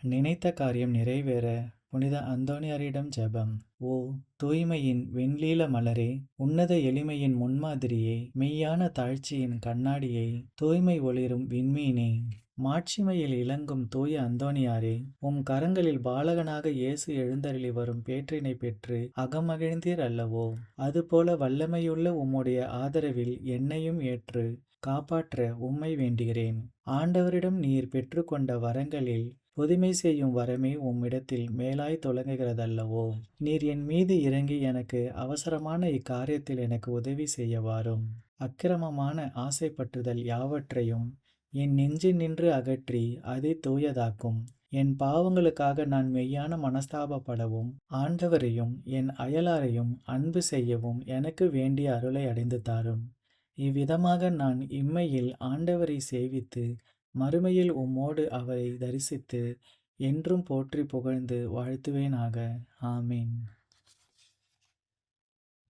நினைத்த காரியம் நிறைவேற புனித அந்தோணியாரிடம் ஜெபம். ஓ தூய்மையின் வெண்லீல மலரே, உன்னத எளிமையின் முன்மாதிரியே, மெய்யான தாழ்ச்சியின் கண்ணாடியே, தூய்மை ஒளிரும் விண்மீனே, மாட்சிமையில் இலங்கும் தூய அந்தோணியாரே, உம் கரங்களில் பாலகனாக இயேசு எழுந்தருளி வரும் பேற்றினை பெற்று அகமகிழ்ந்தீர் அல்லவோ? அதுபோல வல்லமையுள்ள உம்முடைய ஆதரவில் என்னையும் ஏற்று காப்பாற்ற உம்மை வேண்டுகிறேன். ஆண்டவரிடம் நீர் பெற்றுக்கொண்ட வரங்களில் புதுமை செய்யும் வரமே உம்மிடத்தில் மேலாய் துலங்குகிறதல்லவோ? நீர் என் மீது இறங்கி எனக்கு அவசரமான இக்காரியத்தில் எனக்கு உதவி செய்ய வாரும். அக்கிரமமான ஆசைப்பற்றுதல் யாவற்றையும் என் நெஞ்சினின்று அகற்றி அதை தூயதாக்கும். என் பாவங்களுக்காக நான் மெய்யான மனஸ்தாபப்படவும் ஆண்டவரையும் என் அயலாரையும் அன்பு செய்யவும் எனக்கு வேண்டிய அருளை அடைந்து தாரும். இவ்விதமாக நான் இம்மையில் ஆண்டவரை சேவித்து மறுமையில் உம்மோடு அவரை தரிசித்து என்றும் போற்றி புகழ்ந்து வாழ்த்துவேனாக. ஆமீன்.